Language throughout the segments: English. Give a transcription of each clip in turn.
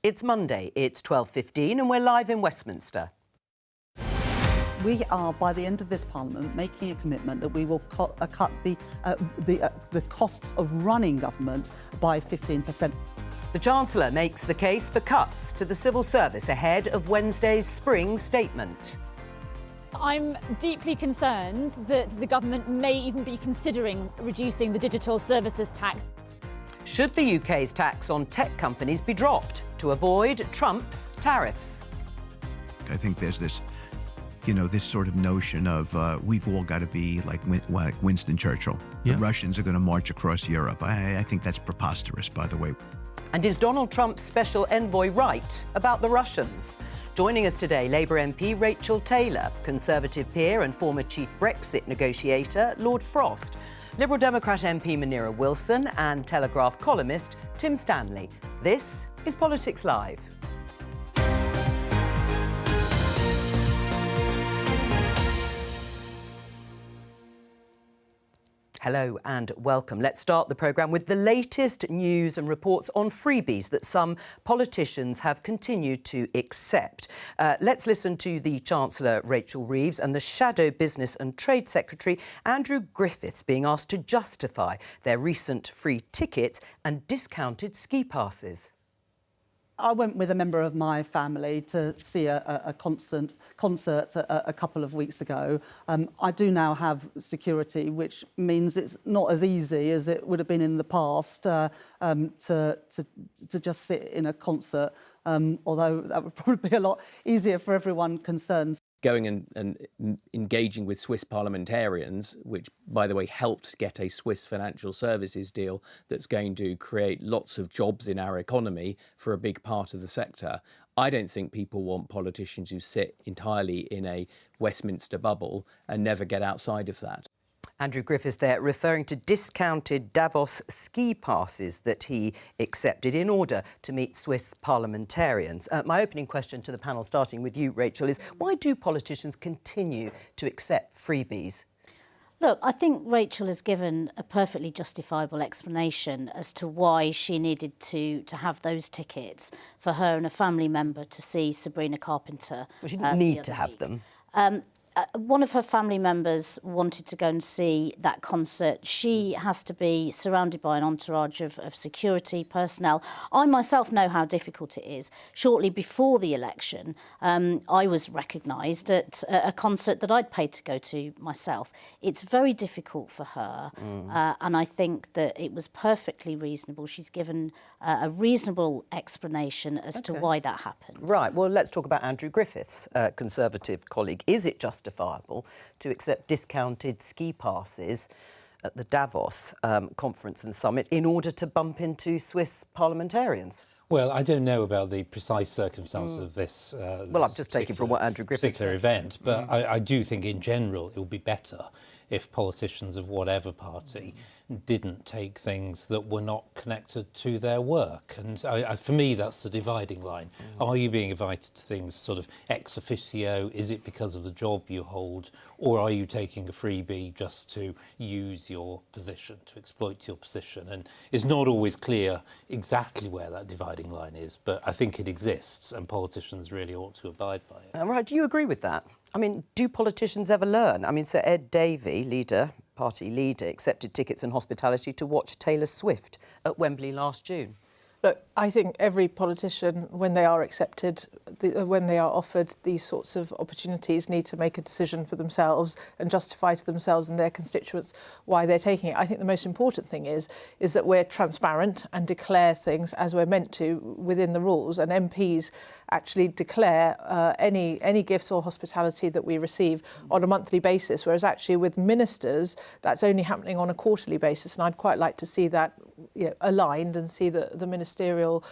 It's Monday, it's 12:15 and we're live in Westminster. We are, by the end of this Parliament, making a commitment that we will cut the costs of running government by 15%. The Chancellor makes the case for cuts to the civil service ahead of Wednesday's spring statement. I'm deeply concerned that the government may even be considering reducing the digital services tax. Should the UK's tax on tech companies be dropped to avoid Trump's tariffs? I think there's this, this sort of notion of we've all got to be like Winston Churchill. Yeah. The Russians are going to march across Europe. I think that's preposterous, by the way. And is Donald Trump's special envoy right about the Russians? Joining us today, Labour MP Rachel Taylor, Conservative peer and former chief Brexit negotiator Lord Frost, Liberal Democrat MP Munira Wilson and Telegraph columnist Tim Stanley. This is Politics Live. Hello and welcome. Let's start the programme with the latest news and reports on freebies that some politicians have continued to accept. Let's listen to the Chancellor, Rachel Reeves, and the Shadow Business and Trade Secretary, Andrew Griffiths, being asked to justify their recent free tickets and discounted ski passes. I went with a member of my family to see a concert a couple of weeks ago. I do now have security, which means it's not as easy as it would have been in the past to just sit in a concert, although that would probably be a lot easier for everyone concerned. Going and engaging with Swiss parliamentarians, which, by the way, helped get a Swiss financial services deal that's going to create lots of jobs in our economy for a big part of the sector. I don't think people want politicians who sit entirely in a Westminster bubble and never get outside of that. Andrew Griffiths there, referring to discounted Davos ski passes that he accepted in order to meet Swiss parliamentarians. My opening question to the panel, starting with you, Rachel, is why do politicians continue to accept freebies? Look, I think Rachel has given a perfectly justifiable explanation as to why she needed to have those tickets for her and a family member to see Sabrina Carpenter. Well, she didn't need to have them. One of her family members wanted to go and see that concert. She has to be surrounded by an entourage of security personnel. I myself know how difficult it is. Shortly before the election, I was recognised at a concert that I'd paid to go to myself. It's very difficult for her, and I think that it was perfectly reasonable. She's given a reasonable explanation as to why that happened. Right, well, let's talk about Andrew Griffiths, Conservative colleague. Is it justifiable to accept discounted ski passes at the Davos conference and summit in order to bump into Swiss parliamentarians? Well, I don't know about the precise circumstances of this. Well, I'm just taking from what Andrew Griffiths said. Event, but I do think in general it would be better if politicians of whatever party didn't take things that were not connected to their work. And for me, that's the dividing line. Are you being invited to things sort of ex officio? Is it because of the job you hold? Or are you taking a freebie just to use your position, to exploit your position? And it's not always clear exactly where that dividing line is, but I think it exists and politicians really ought to abide by it. Right, do you agree with that? I mean, do politicians ever learn? I mean, Sir Ed Davey, party leader, accepted tickets and hospitality to watch Taylor Swift at Wembley last June. Look, I think every politician, when they are accepted, when they are offered these sorts of opportunities, need to make a decision for themselves and justify to themselves and their constituents why they're taking it. I think the most important thing is that we're transparent and declare things as we're meant to within the rules, and MPs actually declare any gifts or hospitality that we receive on a monthly basis, whereas actually with ministers, that's only happening on a quarterly basis, and I'd quite like to see that aligned and see the ministerial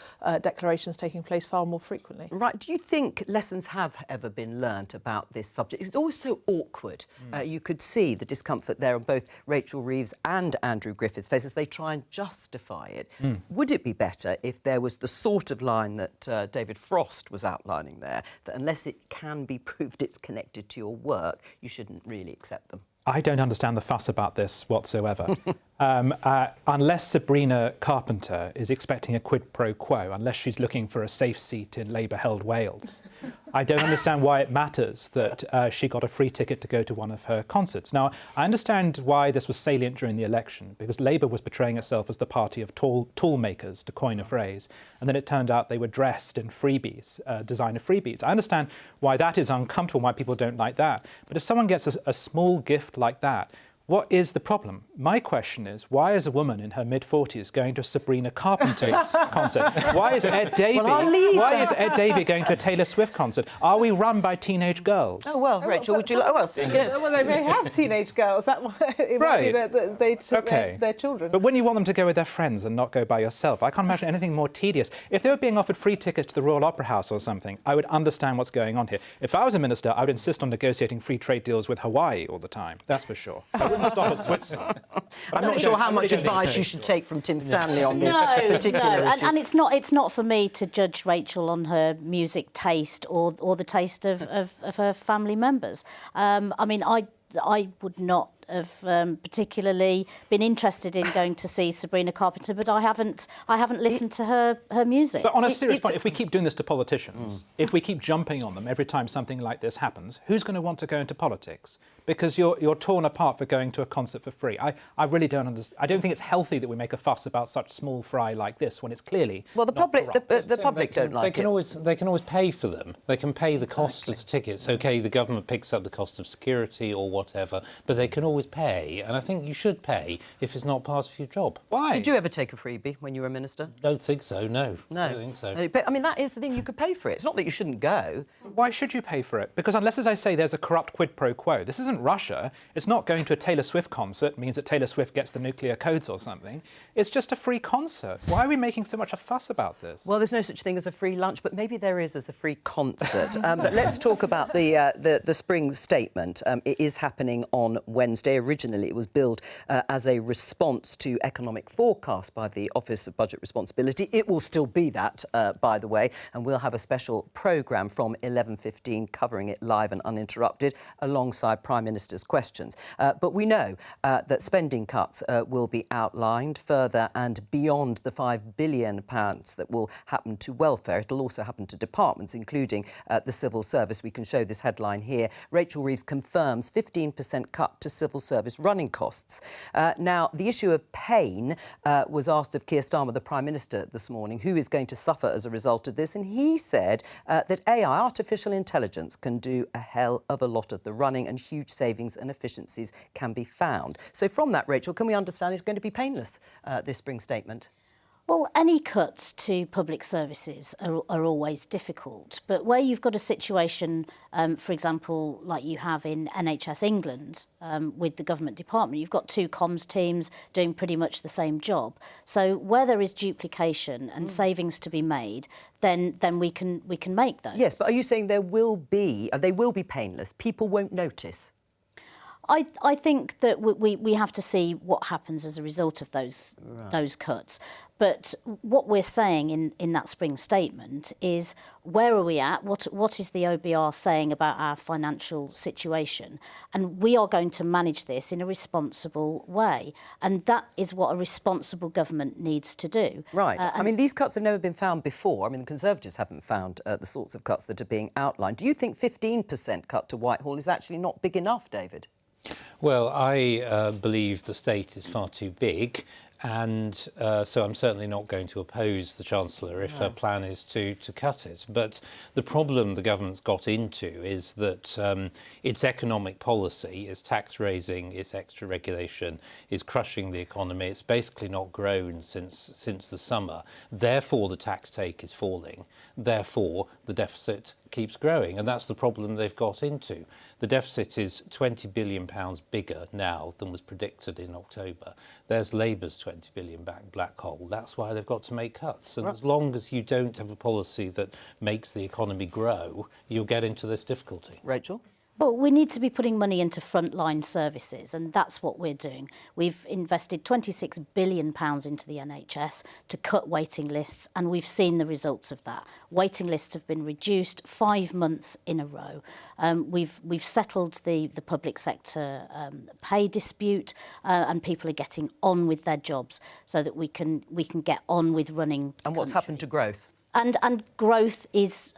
declarations taking place far more frequently. Right. Do you think lessons have ever been learnt about this subject? It's always so awkward. You could see the discomfort there on both Rachel Reeves and Andrew Griffiths' faces. They try and justify it. Would it be better if there was the sort of line that David Frost was outlining there, that unless it can be proved it's connected to your work, you shouldn't really accept them? I don't understand the fuss about this whatsoever. Unless Sabrina Carpenter is expecting a quid pro quo, unless she's looking for a safe seat in Labour-held Wales, I don't understand why it matters that she got a free ticket to go to one of her concerts. Now, I understand why this was salient during the election, because Labour was portraying itself as the party of tool makers, to coin a phrase, and then it turned out they were dressed in freebies, designer freebies. I understand why that is uncomfortable, why people don't like that. But if someone gets a small gift like that, what is the problem? My question is, why is a woman in her mid-40s going to a Sabrina Carpenter concert? Why is Ed Davey? Is Ed Davey going to a Taylor Swift concert? Are we run by teenage girls? Oh well, Rachel, would you like? Well, they may have teenage girls. That it right. Might be that their children. But when you want them to go with their friends and not go by yourself, I can't imagine anything more tedious. If they were being offered free tickets to the Royal Opera House or something, I would understand what's going on here. If I was a minister, I would insist on negotiating free trade deals with Hawaii all the time. That's for sure. Stop at Switzerland. I'm not sure how much advice you should take from Tim Stanley on this particular issue. And it's not for me to judge Rachel on her music taste or the taste of her family members. I mean, I would not have particularly been interested in going to see Sabrina Carpenter, but I haven't listened to her music. But on a serious point, if we keep doing this to politicians, if we keep jumping on them every time something like this happens, who's going to want to go into politics? Because you're torn apart for going to a concert for free. I really don't understand. I don't think it's healthy that we make a fuss about such small fry like this when it's clearly the public don't like it. They can always pay for them. They can pay the cost of the tickets. OK, the government picks up the cost of security or whatever, but they can always pay, and I think you should pay if it's not part of your job. Why? Did you ever take a freebie when you were a minister? Don't think so, no. No. I don't think so. But, I mean, that is the thing, you could pay for it. It's not that you shouldn't go. Why should you pay for it? Because unless, as I say, there's a corrupt quid pro quo, this isn't Russia. It's not going to a Taylor Swift concert means that Taylor Swift gets the nuclear codes or something. It's just a free concert. Why are we making so much a fuss about this? Well, there's no such thing as a free lunch, but maybe there is as a free concert. But let's talk about the spring statement. It is happening on Wednesday. Originally, it was billed as a response to economic forecast by the Office of Budget Responsibility. It will still be that, by the way, and we'll have a special programme from 11:15 covering it live and uninterrupted alongside Prime Minister's questions. But we know that spending cuts will be outlined further and beyond the £5 billion that will happen to welfare. It'll also happen to departments, including the civil service. We can show this headline here. Rachel Reeves confirms 15% cut to civil service running costs. Now, the issue of pain was asked of Keir Starmer, the Prime Minister, this morning, who is going to suffer as a result of this. And he said that AI, artificial intelligence, can do a hell of a lot of the running and huge savings and efficiencies can be found. So from that, Rachel, can we understand it's going to be painless, this spring statement? Well, any cuts to public services are always difficult. But where you've got a situation, for example, like you have in NHS England with the government department, you've got two comms teams doing pretty much the same job. So where there is duplication and savings to be made, then we can make those. Yes, but are you saying they will be painless? People won't notice? I think that we have to see what happens as a result of those cuts. But what we're saying in that spring statement is, where are we at? What is the OBR saying about our financial situation? And we are going to manage this in a responsible way. And that is what a responsible government needs to do. Right. I mean, these cuts have never been found before. I mean, the Conservatives haven't found the sorts of cuts that are being outlined. Do you think 15% cut to Whitehall is actually not big enough, David? Well, I believe the state is far too big, and so I'm certainly not going to oppose the Chancellor if her plan is to cut it. But the problem the government's got into is that its economic policy, its tax raising, its extra regulation is crushing the economy. It's basically not grown since the summer. Therefore, the tax take is falling. Therefore, the deficit keeps growing, and that's the problem they've got into. The deficit is £20 billion bigger now than was predicted in October. There's Labour's £20 billion black hole. That's why they've got to make cuts. And as long as you don't have a policy that makes the economy grow, you'll get into this difficulty. Rachel? Well, we need to be putting money into frontline services, and that's what we're doing. We've invested £26 billion into the NHS to cut waiting lists, and we've seen the results of that. Waiting lists have been reduced 5 months in a row. We've settled the public sector pay dispute, and people are getting on with their jobs so that we can get on with running the And what's country. happened to growth? And growth is,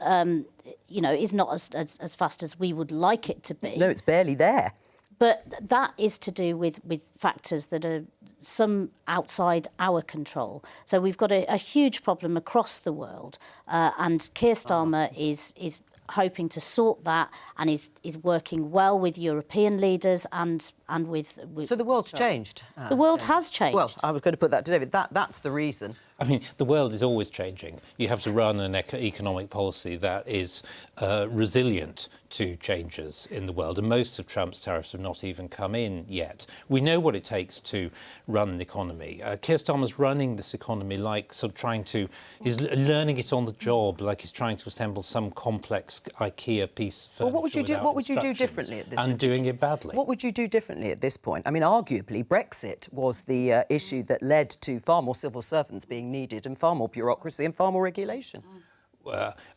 is not as fast as we would like it to be. No, it's barely there. But that is to do with factors that are some outside our control. So we've got a huge problem across the world, and Keir Starmer is hoping to sort that, and is working well with European leaders and with So the world's changed. The world has changed. Well, I was going to put that to David. That's the reason. I mean, the world is always changing. You have to run an economic policy that is resilient to changes in the world, and most of Trump's tariffs have not even come in yet. We know what it takes to run the economy. Keir Starmer's running this economy like sort of he's learning it on the job, like he's trying to assemble some complex IKEA piece of furniture. Well, what would you do? without What would you do instructions, differently at this? And doing it badly. What would you do differently at this point? I mean, arguably, Brexit was the issue that led to far more civil servants being needed and far more bureaucracy and far more regulation.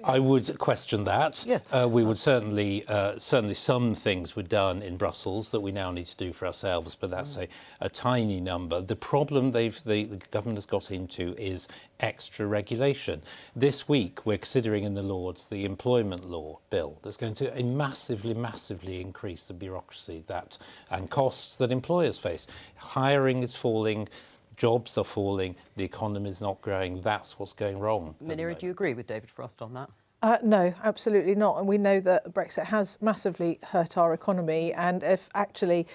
I would question that. Yes. We would certainly some things were done in Brussels that we now need to do for ourselves, but that's a tiny number. The problem the government has got into is extra regulation. This week we're considering in the Lords the employment law bill that's going to massively increase the bureaucracy and costs that employers face. Hiring is falling. Jobs are falling, the economy is not growing. That's what's going wrong. Munira, do you agree with David Frost on that? No, absolutely not. And we know that Brexit has massively hurt our economy. And if actually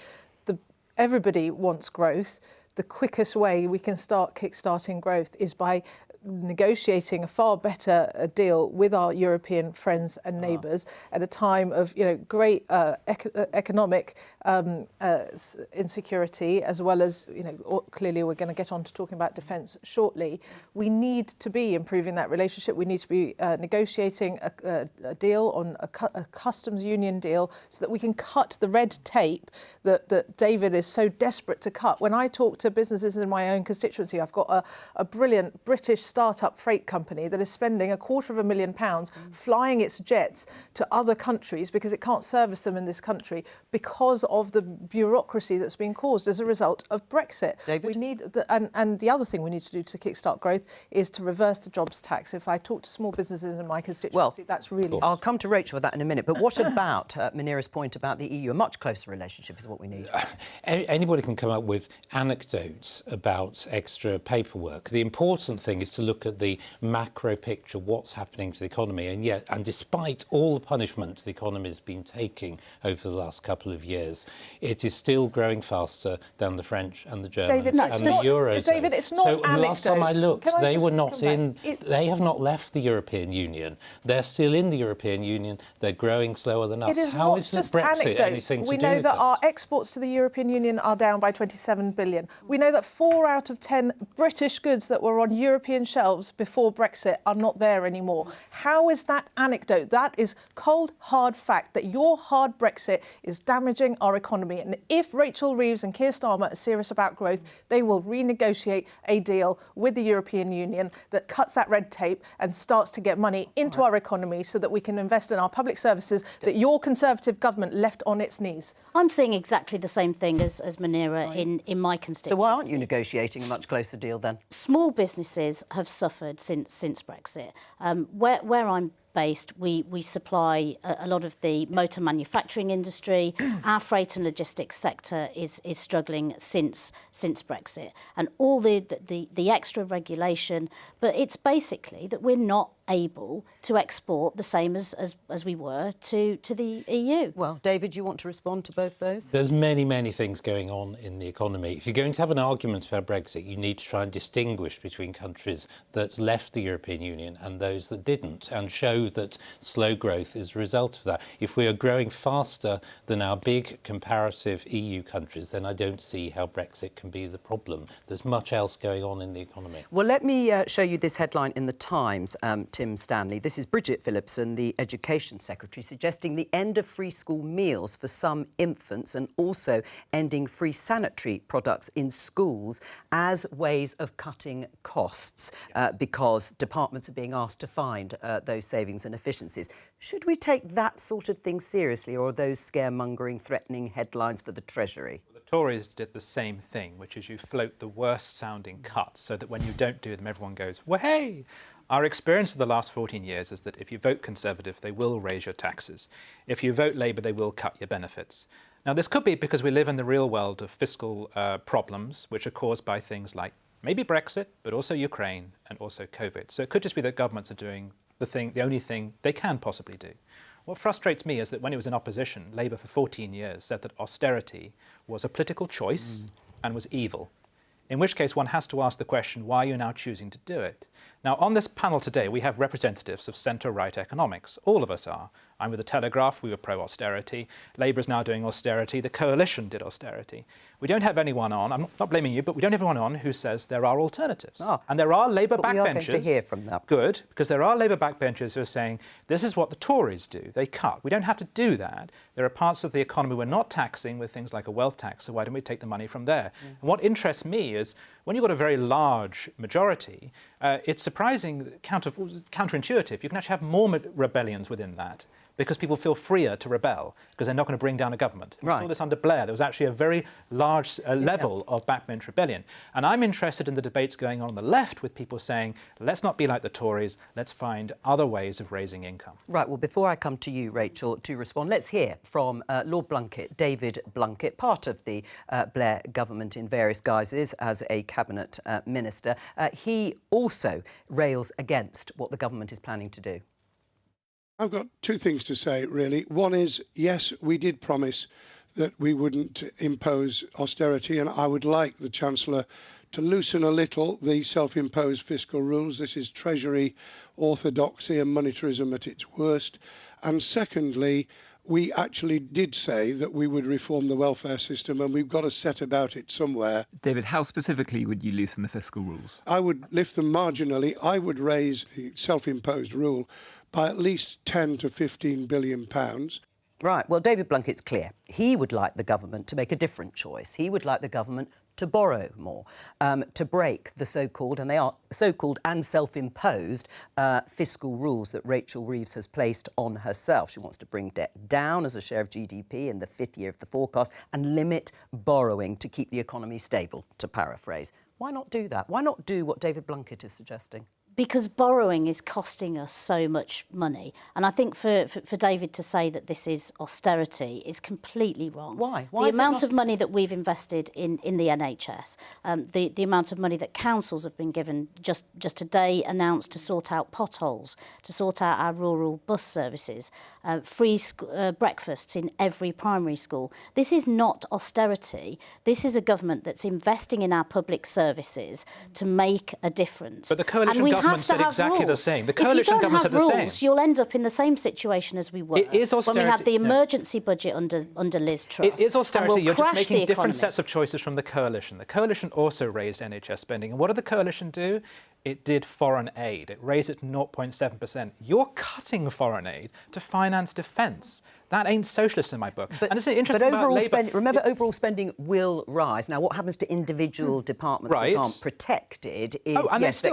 everybody wants growth, the quickest way we can start kick-starting growth is by negotiating a far better deal with our European friends and neighbours at a time of great economic insecurity, as well as clearly we're going to get on to talking about defence shortly. We need to be improving that relationship. We need to be negotiating a deal on a customs union deal so that we can cut the red tape that David is so desperate to cut. When I talk to businesses in my own constituency, I've got a brilliant British start-up freight company that is spending £250,000 flying its jets to other countries because it can't service them in this country because of the bureaucracy that's been caused as a result of Brexit. David? We need and the other thing we need to do to kickstart growth is to reverse the jobs tax. If I talk to small businesses in my constituency, that's really... I'll come to Rachel with that in a minute, but what about Munira's point about the EU? A much closer relationship is what we need. Anybody can come up with anecdotes about extra paperwork. The important thing is to look at the macro picture, what's happening to the economy, and despite all the punishment the economy has been taking over the last couple of years, it is still growing faster than the French and the Germans David, and the Eurozone. David, it's not so last time I looked, they have not left the European Union. They're still in the European Union. They're growing slower than us. How is Brexit anything to do with that? We know that our exports to the European Union are down by 27 billion. We know that 4 out of 10 British goods that were on European shelves before Brexit are not there anymore. How is that anecdote? That is cold, hard fact that your hard Brexit is damaging our economy. And if Rachel Reeves and Keir Starmer are serious about growth, they will renegotiate a deal with the European Union that cuts that red tape and starts to get money into our economy so that we can invest in our public services that your Conservative government left on its knees. I'm seeing exactly the same thing as Munira in my constituency. So why aren't you negotiating a much closer deal then? Small businesses have suffered since Brexit. Where I'm based, we supply a lot of the motor manufacturing industry. Our freight and logistics sector is struggling since Brexit, and all the extra regulation. But it's basically that we're not able to export the same as we were to the EU. Well, David, you want to respond to both those? There's many things going on in the economy. If you're going to have an argument about Brexit, you need to try and distinguish between countries that left the European Union and those that didn't, and show know that slow growth is a result of that. If we are growing faster than our big comparative EU countries, then I don't see how Brexit can be the problem. There's much else going on in the economy. Well, let me show you this headline in the Times, Tim Stanley. This is Bridget Phillipson, the Education Secretary, suggesting the end of free school meals for some infants and also ending free sanitary products in schools as ways of cutting costs because departments are being asked to find those savings and efficiencies. Should we take that sort of thing seriously, or are those scaremongering, threatening headlines for the Treasury? The Tories did the same thing, which is you float the worst-sounding cuts so that when you don't do them, everyone goes, well, hey! Our experience of the last 14 years is that if you vote Conservative, they will raise your taxes. If you vote Labour, they will cut your benefits. Now, this could be because we live in the real world of fiscal problems, which are caused by things like maybe Brexit, but also Ukraine and also COVID. So it could just be that governments are doing the only thing they can possibly do. What frustrates me is that when it was in opposition, Labour for 14 years said that austerity was a political choice and was evil. In which case one has to ask the question, why are you now choosing to do it? Now, on this panel today, we have representatives of centre-right economics. All of us are. I'm with the Telegraph, we were pro-austerity. Labour is now doing austerity. The Coalition did austerity. We don't have anyone on, I'm not blaming you, but we don't have anyone on who says there are alternatives. And there are Labour backbenchers. We are going to hear from them. Good, because there are Labour backbenchers who are saying, this is what the Tories do. They cut. We don't have to do that. There are parts of the economy we're not taxing with things like a wealth tax, so why don't we take the money from there? And what interests me is, when you've got a very large majority, it's surprising, counterintuitive. You can actually have more rebellions within that, because people feel freer to rebel because they're not going to bring down a government. We saw this under Blair. There was actually a very large level of backbench rebellion. And I'm interested in the debates going on the left with people saying, let's not be like the Tories, let's find other ways of raising income. Right, well, before I come to you, Rachel, to respond, let's hear from Lord Blunkett, David Blunkett, part of the Blair government in various guises as a cabinet minister. He also rails against what the government is planning to do. I've got two things to say, really. One is, yes, we did promise that we wouldn't impose austerity, and I would like the Chancellor to loosen a little the self-imposed fiscal rules. This is Treasury orthodoxy and monetarism at its worst. And secondly, we actually did say that we would reform the welfare system, and we've got to set about it somewhere. David, how specifically would you loosen the fiscal rules? I would lift them marginally. I would raise the self-imposed rule by at least 10 to 15 billion pounds. Right, well, David Blunkett's clear. He would like the government to make a different choice. He would like the government to borrow more, to break the so-called, and they are so-called and self-imposed, fiscal rules that Rachel Reeves has placed on herself. She wants to bring debt down as a share of GDP in the 5th year of the forecast and limit borrowing to keep the economy stable, to paraphrase. Why not do that? Why not do what David Blunkett is suggesting? Because borrowing is costing us so much money. And I think for David to say that this is austerity is completely wrong. Why? The amount of money that we've invested in the NHS, the amount of money that councils have been given just today announced to sort out potholes, to sort out our rural bus services, free breakfasts in every primary school. This is not austerity. This is a government that's investing in our public services to make a difference. But the coalition government said exactly the same. The coalition government said the same. If you don't have rules, you'll end up in the same situation as we were when we had the emergency budget under Liz Truss. It is austerity. You're just making different sets of choices from the coalition. The coalition also raised NHS spending. And what did the coalition do? It did foreign aid. It raised it to 0.7%. You're cutting foreign aid to finance defence. That ain't socialist in my book. But, and it's interesting overall about spending, remember, overall spending will rise. Now, what happens to individual departments that aren't protected is...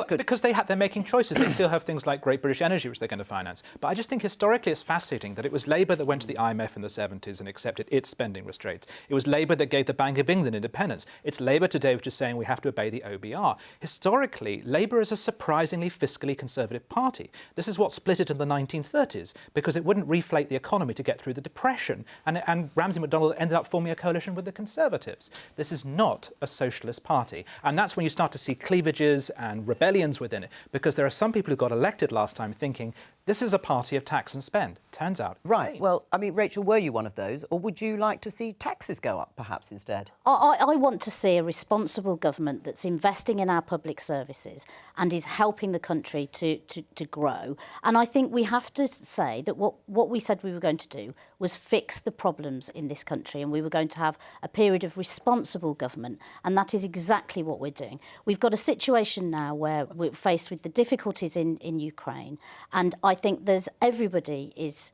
because they're making choices. They still have things like Great British Energy, which they're going to finance. But I just think historically it's fascinating that it was Labour that went to the IMF in the 70s and accepted its spending restraints. It was Labour that gave the Bank of England independence. It's Labour today which is saying we have to obey the OBR. Historically, Labour is a surprisingly fiscally conservative party. This is what split it in the 1930s, because it wouldn't reflate the economy to get through the Depression, and Ramsay MacDonald ended up forming a coalition with the Conservatives. This is not a socialist party, and that's when you start to see cleavages and rebellions within it, because there are some people who got elected last time thinking This is a party of tax and spend, turns out. Right. Well, I mean, Rachel, were you one of those? Or would you like to see taxes go up, perhaps, instead? I want to see a responsible government that's investing in our public services and is helping the country to grow. And I think we have to say that what we said we were going to do was fix the problems in this country, and we were going to have a period of responsible government, and that is exactly what we're doing. We've got a situation now where we're faced with the difficulties in Ukraine, and I think everybody is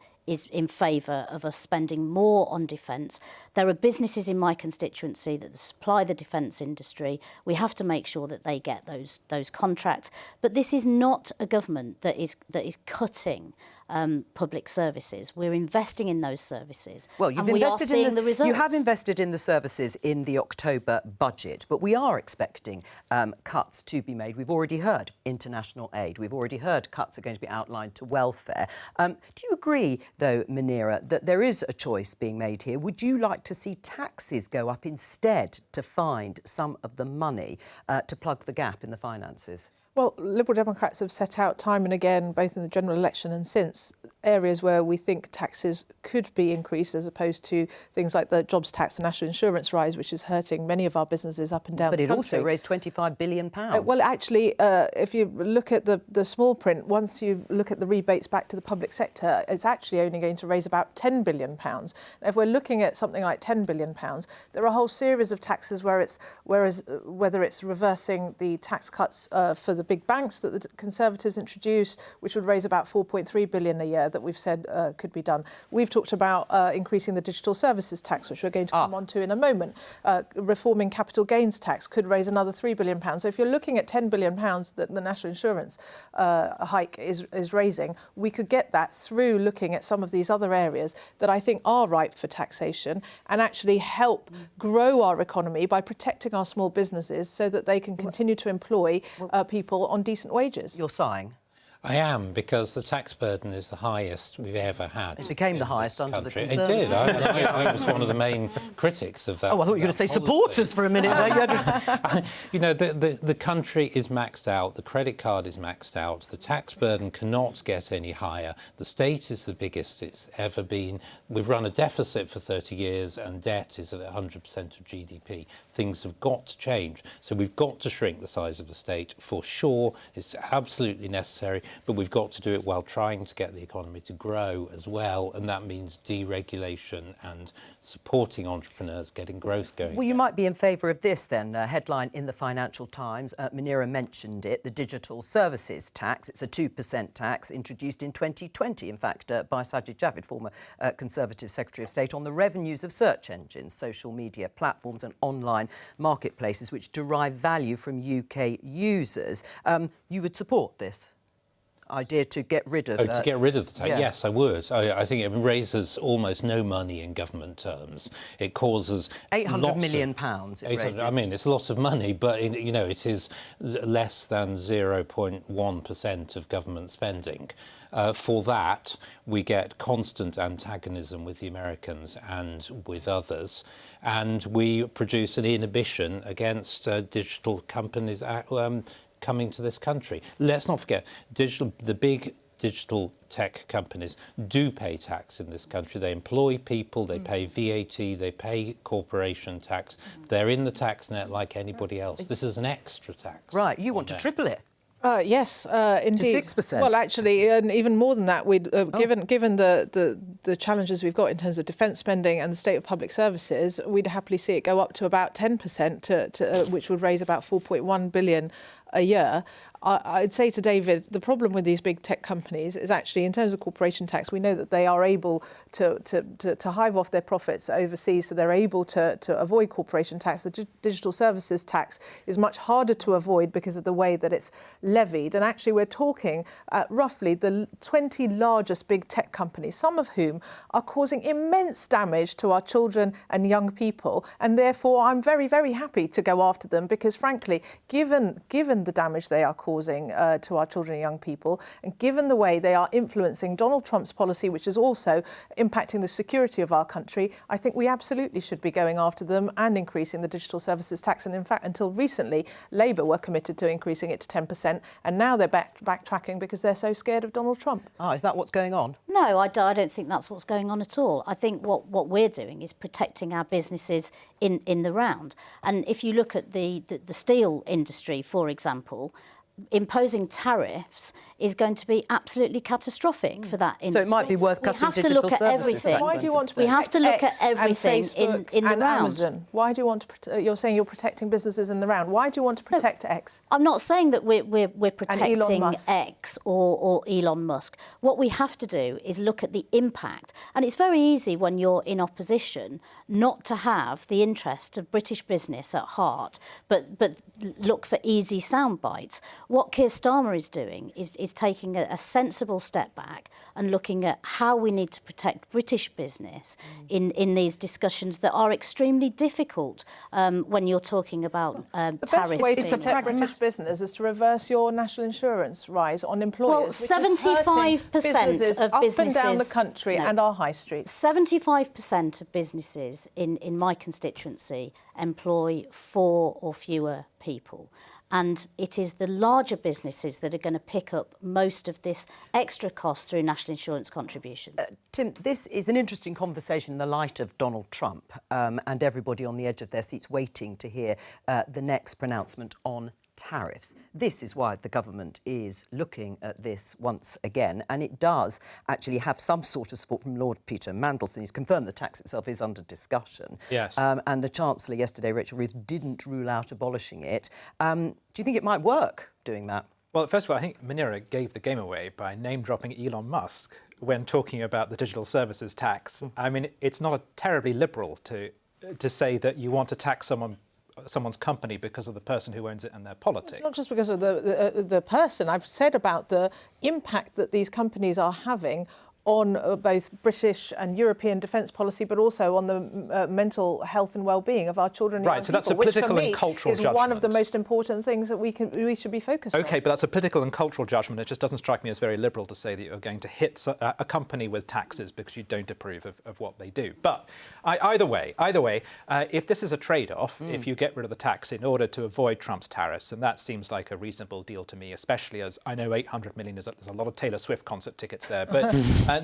in favour of us spending more on defence. There are businesses in my constituency that supply the defence industry. We have to make sure that they get those contracts. But this is not a government that is cutting public services. We're investing in those services. Well, you've and invested we are seeing the results. You have invested in the services in the October budget, but we are expecting cuts to be made. We've already heard international aid. We've already heard cuts are going to be outlined to welfare. Do you agree, though, Munira, that there is a choice being made here? Would you like to see taxes go up instead to find some of the money to plug the gap in the finances? Well, Liberal Democrats have set out time and again, both in the general election and since, areas where we think taxes could be increased as opposed to things like the jobs tax, the national insurance rise, which is hurting many of our businesses up and down the country. But it also raised £25 billion. Well, actually, if you look at the small print, once you look at the rebates back to the public sector, it's actually only going to raise about £10 billion. Now, if we're looking at something like £10 billion, there are a whole series of taxes whether it's reversing the tax cuts for the big banks that the Conservatives introduced, which would raise about £4.3 billion a year, that we've said could be done. We've talked about increasing the digital services tax, which we're going to come on to in a moment. Reforming capital gains tax could raise another £3 billion. So if you're looking at £10 billion that the national insurance hike is raising, we could get that through looking at some of these other areas that I think are ripe for taxation and actually help grow our economy by protecting our small businesses so that they can continue to employ people on decent wages. You're sighing. I am, because the tax burden is the highest we've ever had. It became the highest under the country. Conservatives. It did. I was one of the main critics of that. Oh, I thought you were going to say policy. supporters for a minute there. You know, the country is maxed out, the credit card is maxed out, the tax burden cannot get any higher. The state is the biggest it's ever been. We've run a deficit for 30 years and debt is at 100% of GDP. Things have got to change. So we've got to shrink the size of the state for sure. It's absolutely necessary. But we've got to do it while trying to get the economy to grow as well, and that means deregulation and supporting entrepreneurs, getting growth going. Well, you might be in favour of this then. A headline in the Financial Times, Munira mentioned it, the digital services tax. It's a 2% tax introduced in 2020, in fact, by Sajid Javid, former Conservative Secretary of State, on the revenues of search engines, social media platforms and online marketplaces which derive value from UK users. You would support this idea to get rid of... to get rid of the tax? Yeah. Yes, I would. I think it raises almost no money in government terms. It causes £800 million. I mean, it's lots of money, but you know, it is less than 0.1% of government spending. For that, we get constant antagonism with the Americans and with others, and we produce an inhibition against digital companies coming to this country. Let's not forget, the big digital tech companies do pay tax in this country. They employ people, they pay VAT, they pay corporation tax. They're in the tax net like anybody else. This is an extra tax. Right, you want to triple it? Yes, indeed. To 6%. Well, actually, and even more than that, given the challenges we've got in terms of defence spending and the state of public services, we'd happily see it go up to about 10%, which would raise about £4.1 billion a year. I'd say to David, the problem with these big tech companies is actually, in terms of corporation tax, we know that they are able to hive off their profits overseas, so they're able to avoid corporation tax. The digital services tax is much harder to avoid because of the way that it's levied. And actually, we're talking roughly the 20 largest big tech companies, some of whom are causing immense damage to our children and young people. And therefore, I'm very, very happy to go after them because, frankly, given the damage they are causing, causing to our children and young people, and given the way they are influencing Donald Trump's policy, which is also impacting the security of our country, I think we absolutely should be going after them and increasing the digital services tax. And in fact, until recently, Labour were committed to increasing it to 10%, and now they're backtracking because they're so scared of Donald Trump. Oh, is that what's going on? No, I don't think that's what's going on at all. I think what we're doing is protecting our businesses in the round. And if you look at the steel industry, for example, imposing tariffs is going to be absolutely catastrophic for that industry. So it might be worth cutting digital services. We have to look at everything. Why do you want to we have to look X at everything and in the and round. Amazon? Why do you want to? You're saying you're protecting businesses in the round. Why do you want to protect X? I'm not saying that we're protecting Musk. X or Elon Musk. What we have to do is look at the impact. And it's very easy when you're in opposition not to have the interests of British business at heart, but look for easy sound bites. What Keir Starmer is doing is taking a sensible step back and looking at how we need to protect British business in these discussions that are extremely difficult when you're talking about tariffs. The best way to protect British business is to reverse your national insurance rise on employers. Well, 75% businesses of up businesses and down the country and our high streets. 75% of businesses in my constituency employ 4 or fewer people. And it is the larger businesses that are going to pick up most of this extra cost through national insurance contributions. Tim, this is an interesting conversation in the light of Donald Trump and everybody on the edge of their seats waiting to hear the next pronouncement on tariffs. This is why the government is looking at this once again, and it does actually have some sort of support from Lord Peter Mandelson. He's confirmed the tax itself is under discussion. Yes. And the Chancellor yesterday, Rachel Reeves, didn't rule out abolishing it. Do you think it might work doing that? Well, first of all, I think Munira gave the game away by name-dropping Elon Musk when talking about the digital services tax. I mean, it's not terribly liberal to say that you want to tax someone's company because of the person who owns it and their politics. It's not just because of the person. I've said about the impact that these companies are having on both British and European defence policy, but also on the mental health and well-being of our children and young so that's people, a political and cultural which for me is one of the most important things that we should be focused on. OK, but that's a political and cultural judgment. It just doesn't strike me as very liberal to say that you're going to hit a company with taxes because you don't approve of what they do. But either way, if this is a trade-off, if you get rid of the tax in order to avoid Trump's tariffs, and that seems like a reasonable deal to me, especially as I know 800 million is a lot of Taylor Swift concert tickets there, but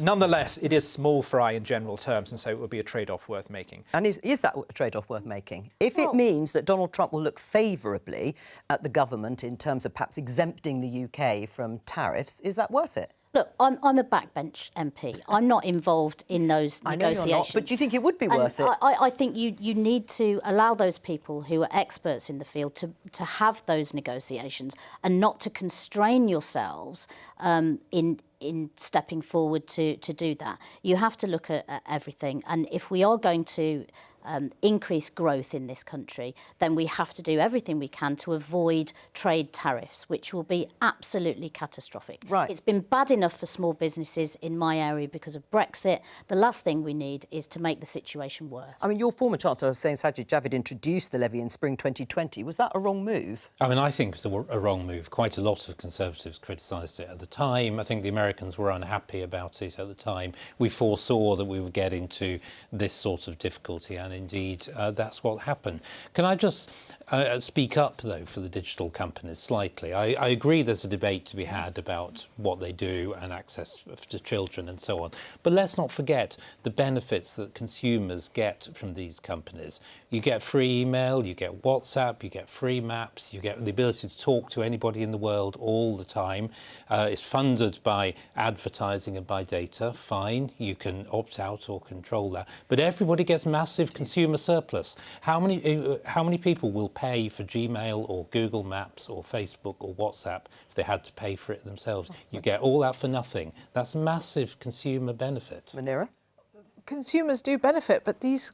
nonetheless, it is small fry in general terms, and so it would be a trade-off worth making. And is that a trade-off worth making? If it means that Donald Trump will look favourably at the government in terms of perhaps exempting the UK from tariffs, is that worth it? Look, I'm a backbench MP. I'm not involved in those negotiations. I know you're not, but do you think it would be worth it? I think you need to allow those people who are experts in the field to have those negotiations and not to constrain yourselves in stepping forward to do that. You have to look at everything, and if we are going to increase growth in this country, then we have to do everything we can to avoid trade tariffs, which will be absolutely catastrophic. Right. It's been bad enough for small businesses in my area because of Brexit. The last thing we need is to make the situation worse. I mean, your former Chancellor was saying Sajid Javid introduced the levy in spring 2020. Was that a wrong move? I mean, I think it's a wrong move. Quite a lot of Conservatives criticised it at the time. I think the Americans were unhappy about it at the time. We foresaw that we would get into this sort of difficulty, and indeed that's what happened. Can I just speak up, though, for the digital companies slightly? I agree there's a debate to be had about what they do and access to children and so on. But let's not forget the benefits that consumers get from these companies. You get free email, you get WhatsApp, you get free maps, you get the ability to talk to anybody in the world all the time. It's funded by advertising and by data. Fine, you can opt out or control that. But everybody gets massive consumer surplus. How many people will pay for Gmail or Google Maps or Facebook or WhatsApp if they had to pay for it themselves? You get all that for nothing. That's massive consumer benefit. Munira? Consumers do benefit, but these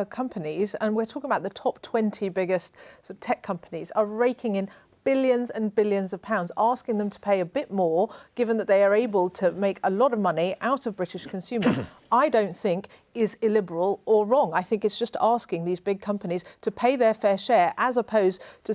companies, and we're talking about the top 20 biggest sort of tech companies, are raking in billions and billions of pounds, asking them to pay a bit more, given that they are able to make a lot of money out of British consumers, I don't think is illiberal or wrong. I think it's just asking these big companies to pay their fair share, as opposed to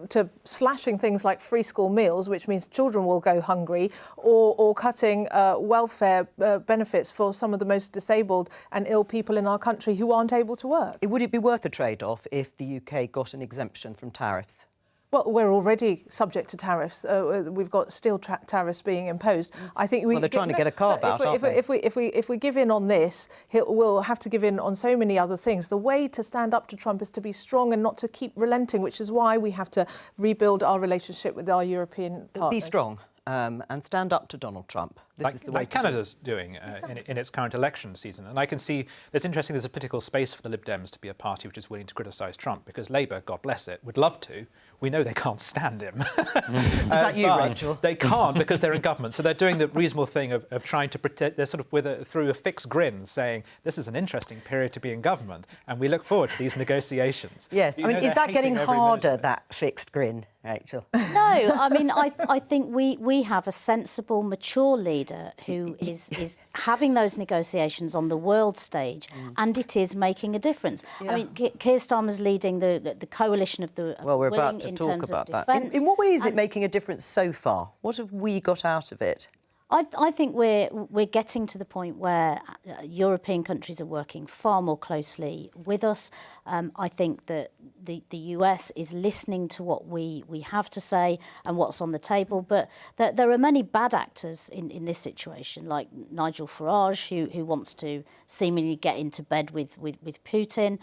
to slashing things like free school meals, which means children will go hungry, or cutting welfare benefits for some of the most disabled and ill people in our country who aren't able to work. Would it be worth a trade-off if the UK got an exemption from tariffs? Well, we're already subject to tariffs. We've got steel tariffs being imposed. I think they're trying to get a carve out, aren't they? If we give in on this, we'll have to give in on so many other things. The way to stand up to Trump is to be strong and not to keep relenting, which is why we have to rebuild our relationship with our European partners. Be strong and stand up to Donald Trump. This is the way Canada's doing in its current election season. And I can see it's interesting there's a political space for the Lib Dems to be a party which is willing to criticise Trump, because Labour, God bless it, would love to. We know they can't stand him. Is that you, Rachel? They can't, because they're in government. So they're doing the reasonable thing of trying to protect. They're sort of through a fixed grin saying, this is an interesting period to be in government, and we look forward to these negotiations. Yes, I mean, is that getting harder, that fixed grin, Rachel? No, I mean, I think we have a sensible, mature leader who is having those negotiations on the world stage, and it is making a difference. Yeah. I mean, Keir Starmer's leading the coalition of the well, we're willing about to in talk terms about of that. defence. In what way is it making a difference so far? What have we got out of it? I think we're getting to the point where European countries are working far more closely with us. I think that the US is listening to what we have to say and what's on the table. But there are many bad actors in this situation, like Nigel Farage, who wants to seemingly get into bed with Putin.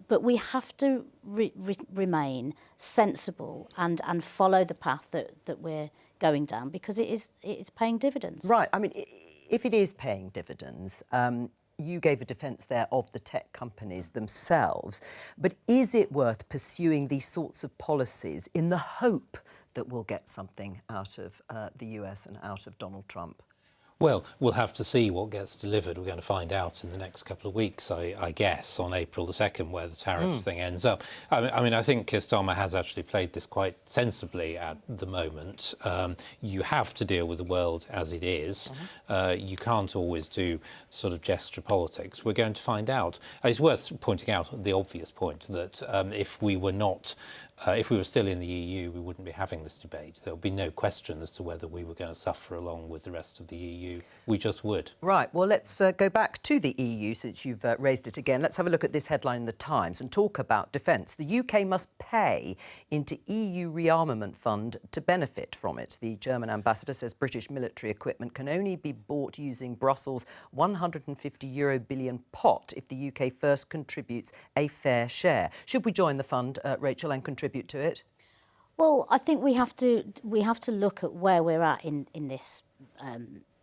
But we have to remain sensible and follow the path that we're going down, because it's paying dividends. Right. I mean, if it is paying dividends, you gave a defence there of the tech companies themselves, but is it worth pursuing these sorts of policies in the hope that we'll get something out of the US and out of Donald Trump? Well, we'll have to see what gets delivered. We're going to find out in the next couple of weeks, I guess, on April the 2nd, where the tariffs thing ends up. I mean, I think Keir Starmer has actually played this quite sensibly at the moment. You have to deal with the world as it is. You can't always do sort of gesture politics. We're going to find out. It's worth pointing out the obvious point that if we were still in the EU, we wouldn't be having this debate. There would be no question as to whether we were going to suffer along with the rest of the EU. We just would. Right. Well, let's go back to the EU, since you've raised it again. Let's have a look at this headline in the Times and talk about defence. The UK must pay into EU rearmament fund to benefit from it. The German ambassador says British military equipment can only be bought using Brussels' €150 billion pot if the UK first contributes a fair share. Should we join the fund, Rachel, and contribute to it? Well, I think we have to look at where we're at in this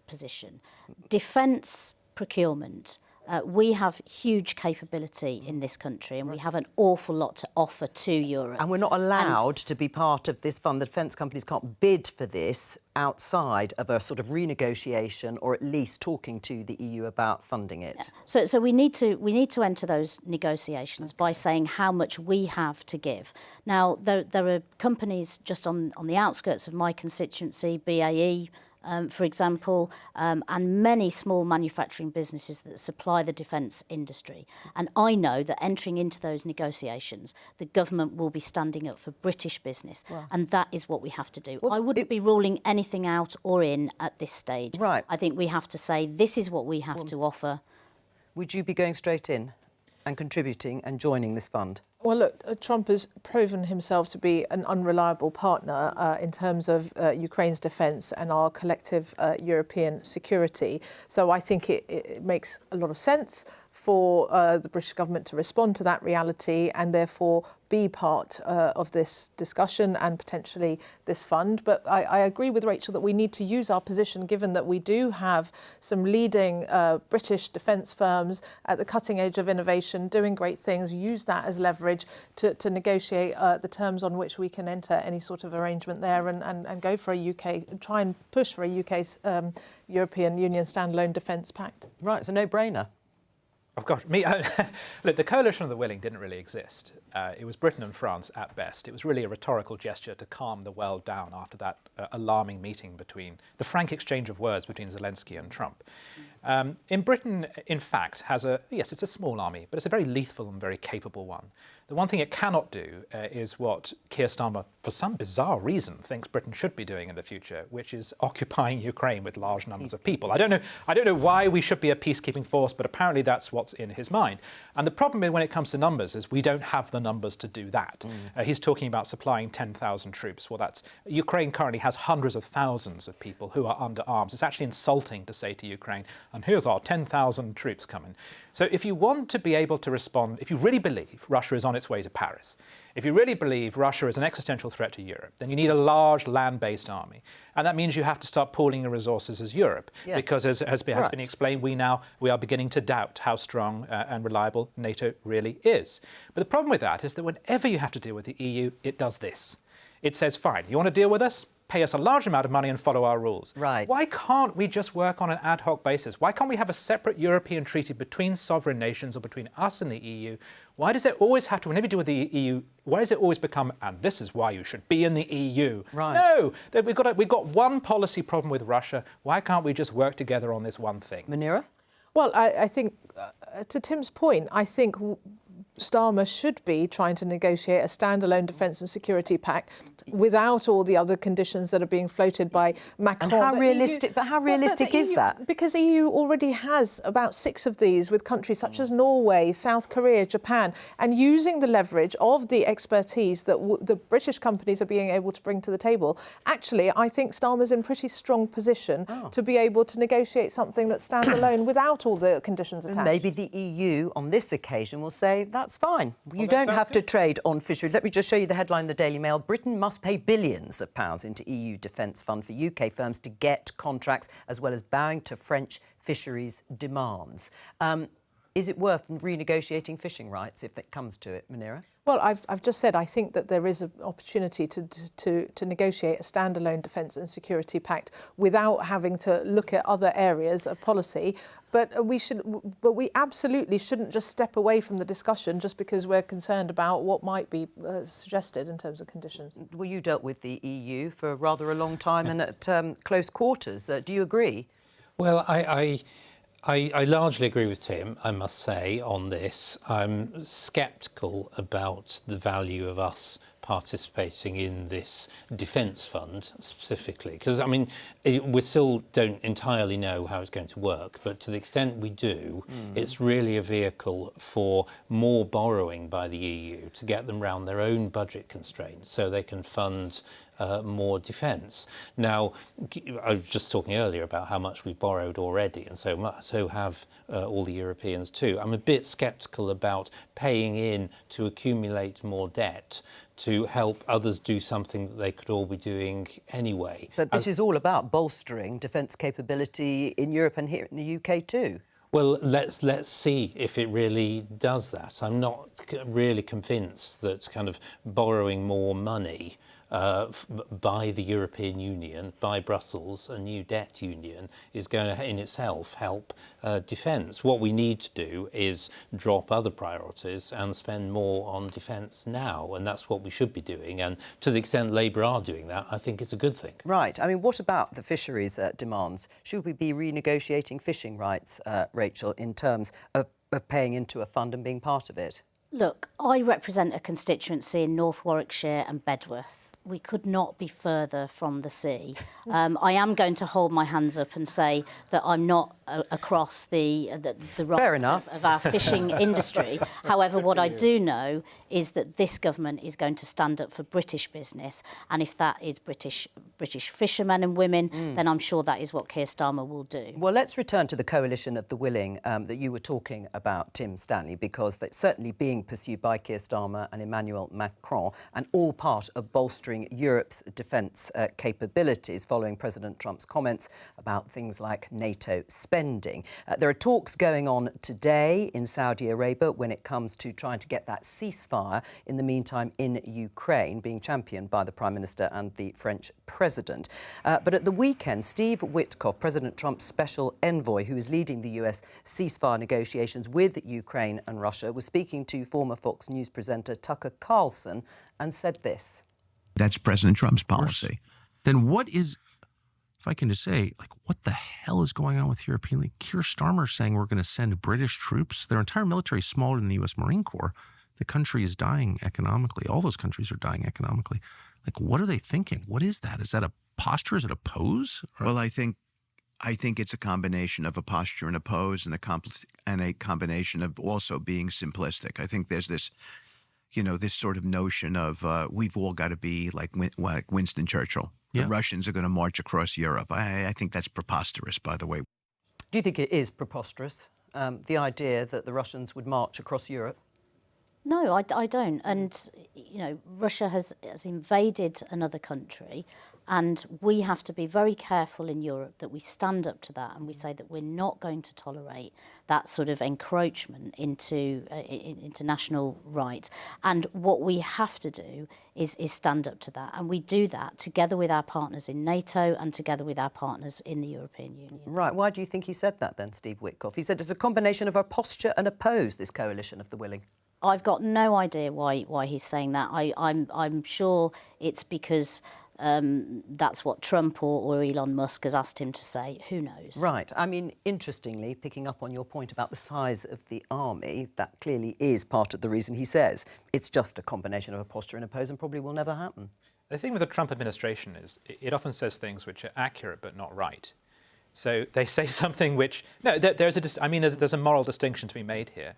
position. Defence procurement. We have huge capability in this country, and we have an awful lot to offer to Europe. And we're not allowed to be part of this fund. The defence companies can't bid for this outside of a sort of renegotiation, or at least talking to the EU about funding it. Yeah. So we need to enter those negotiations by saying how much we have to give. Now, there are companies just on the outskirts of my constituency, BAE, for example, and many small manufacturing businesses that supply the defence industry. And I know that entering into those negotiations, the government will be standing up for British business. Wow. And that is what we have to do. Well, I wouldn't be ruling anything out or in at this stage. Right. I think we have to say this is what we have to offer. Would you be going straight in and contributing and joining this fund? Well, look, Trump has proven himself to be an unreliable partner in terms of Ukraine's defence and our collective European security. So I think it makes a lot of sense for the British government to respond to that reality and therefore be part of this discussion and potentially this fund. But I agree with Rachel that we need to use our position, given that we do have some leading British defence firms at the cutting edge of innovation doing great things, use that as leverage to negotiate the terms on which we can enter any sort of arrangement there and go for a UK, try and push for a UK's European Union standalone defence pact. Right, it's a no-brainer. Oh, gosh, look, the coalition of the willing didn't really exist. It was Britain and France at best. It was really a rhetorical gesture to calm the world down after that alarming meeting between the frank exchange of words between Zelensky and Trump. In Britain, in fact, yes, it's a small army, but it's a very lethal and very capable one. The one thing it cannot do is what Keir Starmer, for some bizarre reason, thinks Britain should be doing in the future, which is occupying Ukraine with large numbers of people. I don't know why we should be a peacekeeping force, but apparently that's what's in his mind. And the problem when it comes to numbers is we don't have the numbers to do that. He's talking about supplying 10,000 troops. Well, Ukraine currently has hundreds of thousands of people who are under arms. It's actually insulting to say to Ukraine, and here's our 10,000 troops coming. So if you want to be able to respond, if you really believe Russia is on its way to Paris, if you really believe Russia is an existential threat to Europe, then you need a large land-based army. And that means you have to start pooling your resources as Europe, because as has been explained, we are beginning to doubt how strong and reliable NATO really is. But the problem with that is that whenever you have to deal with the EU, it does this. It says, fine, you want to deal with us? Pay us a large amount of money and follow our rules. Right. Why can't we just work on an ad hoc basis? Why can't we have a separate European treaty between sovereign nations or between us and the EU? Why does it always have to, whenever you deal with the EU, why does it always become, and this is why you should be in the EU? Right. No, we've got one policy problem with Russia. Why can't we just work together on this one thing? Munira? Well, I think, to Tim's point, I think Starmer should be trying to negotiate a standalone defence and security pact without all the other conditions that are being floated by Macron. And how realistic is that? Because EU already has about 6 of these with countries such as Norway, South Korea, Japan, and using the leverage of the expertise that the British companies are being able to bring to the table. Actually, I think Starmer's in pretty strong position to be able to negotiate something that's standalone without all the conditions attached. Maybe the EU on this occasion will say that's fine. You don't have to trade on fisheries. Let me just show you the headline in the Daily Mail. Britain must pay billions of pounds into EU defence fund for UK firms to get contracts, as well as bowing to French fisheries demands. Is it worth renegotiating fishing rights if it comes to it, Munira? Well, I've just said I think that there is an opportunity to negotiate a standalone defence and security pact without having to look at other areas of policy. But we absolutely shouldn't just step away from the discussion just because we're concerned about what might be suggested in terms of conditions. Well, you dealt with the EU for rather a long time and at close quarters. Do you agree? Well, I largely agree with Tim, I must say, on this. I'm sceptical about the value of us participating in this defence fund specifically, because, I mean, we still don't entirely know how it's going to work, but to the extent we do, it's really a vehicle for more borrowing by the EU to get them round their own budget constraints so they can fund more defence. Now, I was just talking earlier about how much we've borrowed already, and so have all the Europeans too. I'm a bit sceptical about paying in to accumulate more debt to help others do something that they could all be doing anyway. But this is all about bolstering defence capability in Europe and here in the UK too. Well, let's see if it really does that. I'm not really convinced that kind of borrowing more money by the European Union, by Brussels, a new debt union, is going to in itself help defence. What we need to do is drop other priorities and spend more on defence now, and that's what we should be doing. And to the extent Labour are doing that, I think it's a good thing. Right. I mean, what about the fisheries demands? Should we be renegotiating fishing rights, Rachel, in terms of paying into a fund and being part of it? Look, I represent a constituency in North Warwickshire and Bedworth. We could not be further from the sea. I am going to hold my hands up and say that I'm not across the rights of our fishing industry. However, what I do know is that this government is going to stand up for British business, and if that is British fishermen and women, then I'm sure that is what Keir Starmer will do. Well, let's return to the coalition of the willing that you were talking about, Tim Stanley, because that's certainly being pursued by Keir Starmer and Emmanuel Macron, and all part of bolstering bolstering Europe's defence capabilities following President Trump's comments about things like NATO spending. There are talks going on today in Saudi Arabia when it comes to trying to get that ceasefire in the meantime in Ukraine, being championed by the Prime Minister and the French President. But at the weekend, Steve Witkoff, President Trump's special envoy, who is leading the US ceasefire negotiations with Ukraine and Russia, was speaking to former Fox News presenter Tucker Carlson and said this. That's President Trump's policy. Then what is, if I can just say, like, what the hell is going on with European League? Keir Starmer saying we're going to send British troops. Their entire military is smaller than the U.S. Marine Corps. The country is dying economically. All those countries are dying economically. Like, what are they thinking? What is that? Is that a posture? Is it a pose? Well, I think it's a combination of a posture and a pose, and a combination of also being simplistic. I think there's this, this sort of notion of we've all got to be like Winston Churchill. Yeah. The Russians are going to march across Europe. I think that's preposterous, by the way. Do you think it is preposterous, the idea that the Russians would march across Europe? No, I don't. And, Russia has invaded another country, and we have to be very careful in Europe that we stand up to that and we say that we're not going to tolerate that sort of encroachment into national rights. And what we have to do is stand up to that. And we do that together with our partners in NATO and together with our partners in the European Union. Right. Why do you think he said that then, Steve Witkoff? He said it's a combination of a posture and a pose, this coalition of the willing. I've got no idea why he's saying that. I'm sure it's because that's what Trump or Elon Musk has asked him to say. Who knows? Right. I mean, interestingly, picking up on your point about the size of the army, that clearly is part of the reason he says it's just a combination of a posture and a pose and probably will never happen. The thing with the Trump administration is it often says things which are accurate but not right. So they say something which... No, there's a moral distinction to be made here.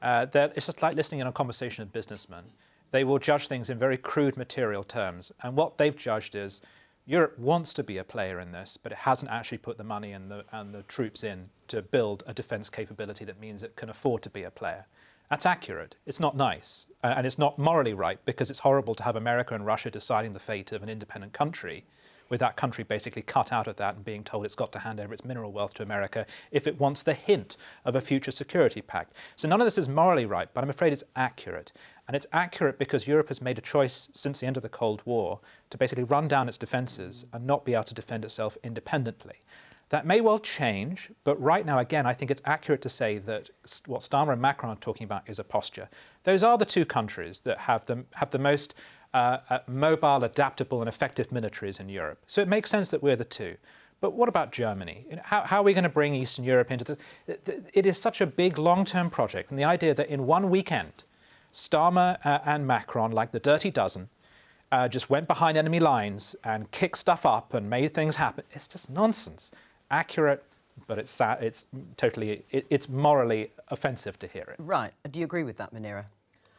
That it's just like listening in a conversation with businessmen. They will judge things in very crude material terms. And what they've judged is Europe wants to be a player in this, but it hasn't actually put the money and the troops in to build a defence capability that means it can afford to be a player. That's accurate. It's not nice. And it's not morally right, because it's horrible to have America and Russia deciding the fate of an independent country, with that country basically cut out of that and being told it's got to hand over its mineral wealth to America if it wants the hint of a future security pact. So none of this is morally right, but I'm afraid it's accurate. And it's accurate because Europe has made a choice since the end of the Cold War to basically run down its defences and not be able to defend itself independently. That may well change, but right now, again, I think it's accurate to say that what Starmer and Macron are talking about is a posture. Those are the two countries that have the most mobile, adaptable and effective militaries in Europe. So it makes sense that we're the two. But what about Germany? How are we going to bring Eastern Europe into this? It is such a big long-term project. And the idea that in one weekend, Starmer and Macron, like the Dirty Dozen, just went behind enemy lines and kicked stuff up and made things happen. It's just nonsense. Accurate, but it's morally offensive to hear it. Right. Do you agree with that, Munira?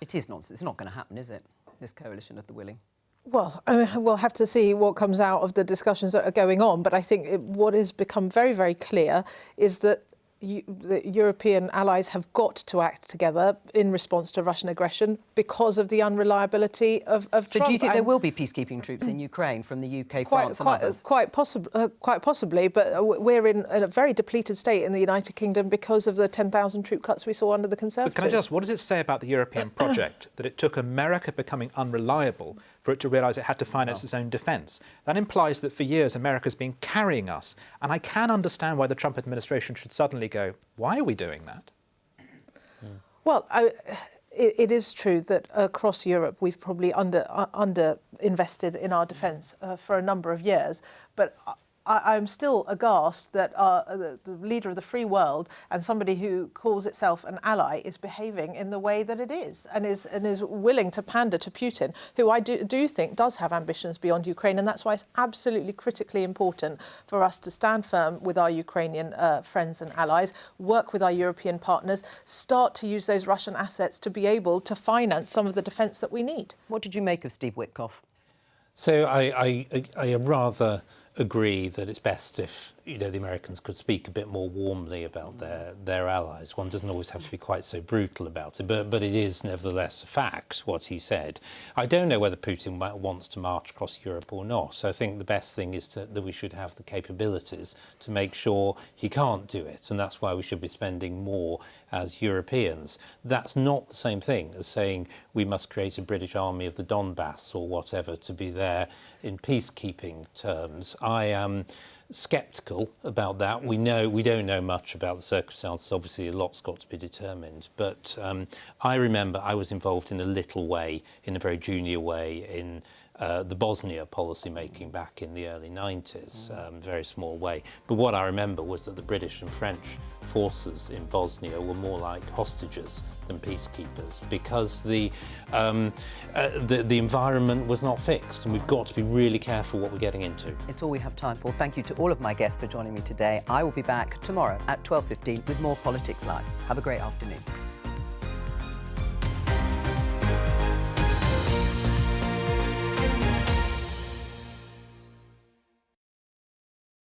It is nonsense. It's not going to happen, is it? This coalition of the willing. Well, we'll have to see what comes out of the discussions that are going on. But I think what has become very, very clear is that the European allies have got to act together in response to Russian aggression because of the unreliability of Trump. So do you think there will be peacekeeping troops in Ukraine from the UK, France and others? Quite possibly, but we're in a very depleted state in the United Kingdom because of the 10,000 troop cuts we saw under the Conservatives. But can I just, what does it say about the European project that it took America becoming unreliable for it to realise it had to finance its own defence? That implies that for years America's been carrying us. And I can understand why the Trump administration should suddenly go, why are we doing that? Well, it is true that across Europe we've probably under invested in our defence for a number of years. But I'm still aghast that the leader of the free world and somebody who calls itself an ally is behaving in the way that it is and is willing to pander to Putin, who I do think does have ambitions beyond Ukraine. And that's why it's absolutely critically important for us to stand firm with our Ukrainian friends and allies, work with our European partners, start to use those Russian assets to be able to finance some of the defence that we need. What did you make of Steve Witkoff? So I rather agree that it's best if you know, the Americans could speak a bit more warmly about their allies. One doesn't always have to be quite so brutal about it, but it is nevertheless a fact, what he said. I don't know whether Putin wants to march across Europe or not. So I think the best thing is that we should have the capabilities to make sure he can't do it, and that's why we should be spending more as Europeans. That's not the same thing as saying we must create a British army of the Donbass or whatever to be there in peacekeeping terms. I am sceptical about that. We don't know much about the circumstances. Obviously, a lot's got to be determined. But I remember I was involved in a little way, in a very junior way, in the Bosnia policy making back in the early 90s, very small way. But what I remember was that the British and French forces in Bosnia were more like hostages than peacekeepers, because the environment was not fixed, and we've got to be really careful what we're getting into. It's all we have time for. Thank you to all of my guests for joining me today. I will be back tomorrow at 12:15 with more Politics Live. Have a great afternoon.